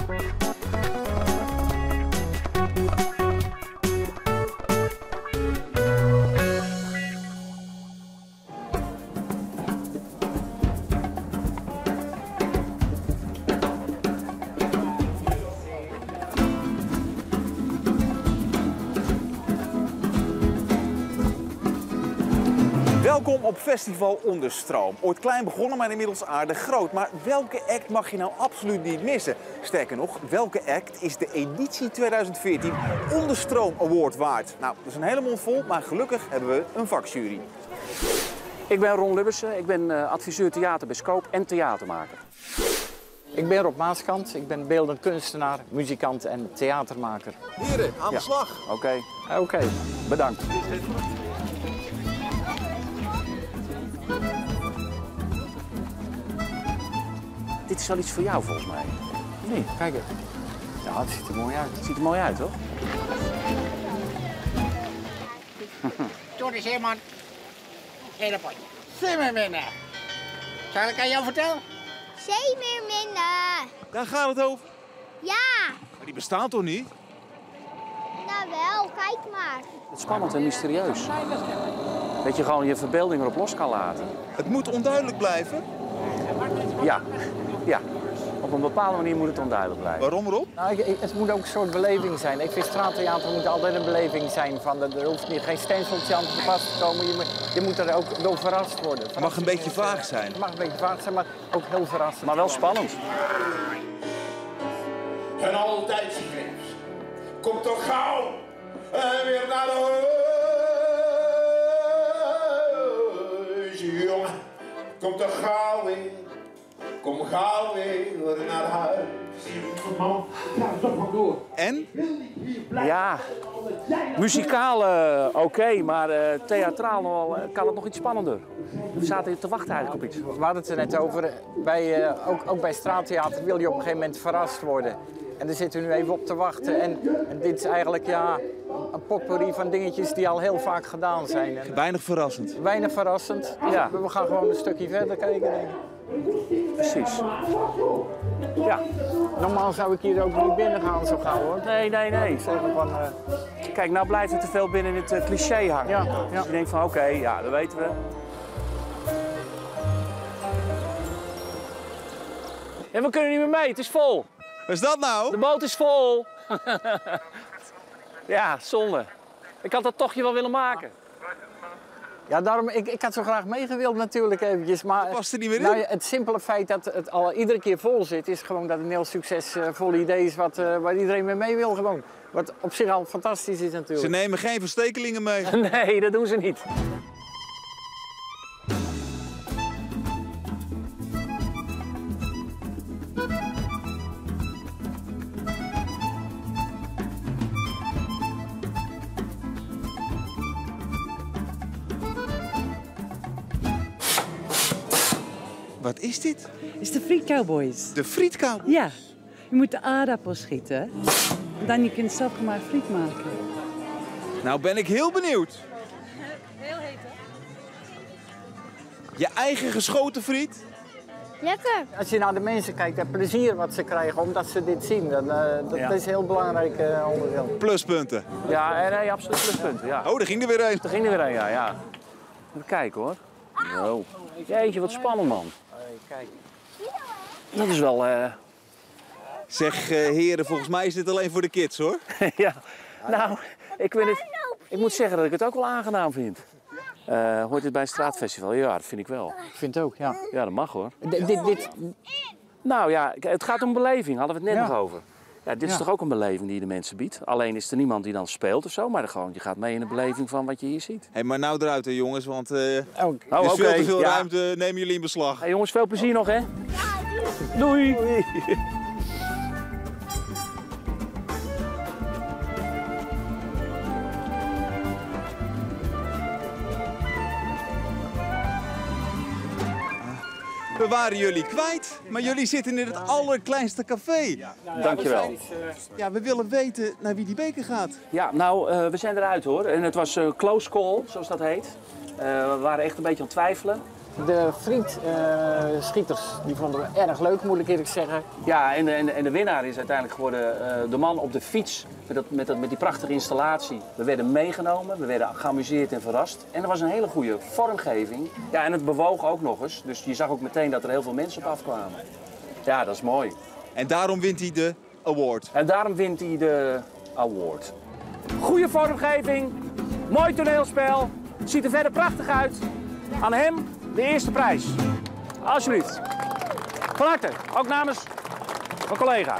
Welkom op Festival Onderstroom. Ooit klein begonnen, maar inmiddels aardig groot. Maar welke act mag je nou absoluut niet missen? Sterker nog, welke act is de editie 2014 Onderstroom Award waard? Nou, dat is een hele mond vol, maar gelukkig hebben we een vakjury. Ik ben Ron Lubbersen, ik ben adviseur theater bij Scope en theatermaker. Ik ben Rob Maaskant, ik ben beeldend kunstenaar, muzikant en theatermaker. Heren, aan de slag. Oké, bedankt. Dit is wel iets voor jou volgens mij. Nee, kijk eens. Ja, het ziet er mooi uit. Het ziet er mooi uit, toch? Toen is helemaal hele potje. Zeemeerminnen. Zal ik aan jou vertellen? Zeemeerminnen. Daar gaat het over. Ja. Maar die bestaan toch niet? Nou wel, kijk maar. Het is spannend en mysterieus. Dat je gewoon je verbeelding erop los kan laten. Het moet onduidelijk blijven. Ja. Op een bepaalde manier moet het onduidelijk blijven. Waarom, Rob? Nou, het moet ook een soort beleving zijn. Ik vind straattheater moet altijd een beleving zijn. Er hoeft geen stenseltje aan te pas te komen. Je moet er ook door verrast worden. Het mag een beetje vaag zijn. Het mag een beetje vaag zijn, maar ook heel verrassend. Maar wel spannend. En altijd vreemd. Kom toch gauw weer naar de huis, jongen. Kom toch gauw weer. Kom gauw weer naar huis. En? Ja, muzikaal oké, maar theatraal kan het nog iets spannender. We zaten hier te wachten eigenlijk op iets. We hadden het er net over. Ook bij straattheater wil je op een gegeven moment verrast worden. En daar zitten we nu even op te wachten. En dit is eigenlijk een potpourri van dingetjes die al heel vaak gedaan zijn. Weinig verrassend. Weinig verrassend. Ja. We gaan gewoon een stukje verder kijken, denk ik. Precies. Ja. Normaal zou ik hier ook niet binnen gaan zo gauw, hoor. Nee. Zeggen van, Kijk, nou blijft het te veel binnen het cliché hangen. Ja. Dus je denkt van oké, ja, dat weten we. En we kunnen niet meer mee, het is vol. Wat is dat nou? De boot is vol. Ja, zonde. Ik had dat tochtje wel willen maken. Ja, daarom, ik had zo graag meegewild natuurlijk eventjes, maar Past er niet meer in? nou, het simpele feit dat het al iedere keer vol zit, is gewoon dat het een heel succesvol idee is waar iedereen mee wil gewoon. Wat op zich al fantastisch is natuurlijk. Ze nemen geen verstekelingen mee. Nee, dat doen ze niet. Wat is dit? Het is de Friet Cowboys. De frietkou. Ja, je moet de aardappel schieten. Dan je kunt zelfgemaakt friet maken. Nou ben ik heel benieuwd. Heel heet, hè? Je eigen geschoten friet? Lekker. Als je naar de mensen kijkt, het plezier wat ze krijgen omdat ze dit zien, dat is een heel belangrijk onderdeel. Pluspunten. Ja, nee, absoluut pluspunten. Ja. Oh, daar ging er weer een. Er ging er weer een, ja. Even kijken hoor. Zo. Jeetje, wat spannend man. Kijk. Dat is wel, Zeg heren, volgens mij is dit alleen voor de kids hoor. ja. Nou, ik moet zeggen dat ik het ook wel aangenaam vind. Hoort dit bij een straatfestival? Ja, dat vind ik wel. Ik vind het ook, ja. Ja, dat mag hoor. Dit, Nou ja, het gaat om beleving, hadden we het net nog over. Ja, dit is Ja. toch ook een beleving die je de mensen biedt. Alleen is er niemand die dan speelt of zo, maar gewoon, je gaat mee in de beleving van wat je hier ziet. Hey, maar nou eruit hè jongens, want ook. er is veel te veel ruimte, nemen jullie in beslag. Hey, jongens, veel plezier nog hè. Doei. We waren jullie kwijt, maar jullie zitten in het allerkleinste café. Dankjewel. Ja, we willen weten naar wie die beker gaat. Ja, nou, we zijn eruit hoor. En het was close call, zoals dat heet. We waren echt een beetje aan het twijfelen. De frietschieters die vonden we erg leuk, moet ik eerlijk zeggen. Ja, en de winnaar is uiteindelijk geworden de man op de fiets met die prachtige installatie. We werden meegenomen, we werden geamuseerd en verrast. En er was een hele goede vormgeving. Ja, en het bewoog ook nog eens. Dus je zag ook meteen dat er heel veel mensen op afkwamen. Ja, dat is mooi. En daarom wint hij de award. En daarom wint hij de award. Goede vormgeving, mooi toneelspel, ziet er verder prachtig uit. Aan hem de eerste prijs. Alsjeblieft. Van harte, ook namens mijn collega.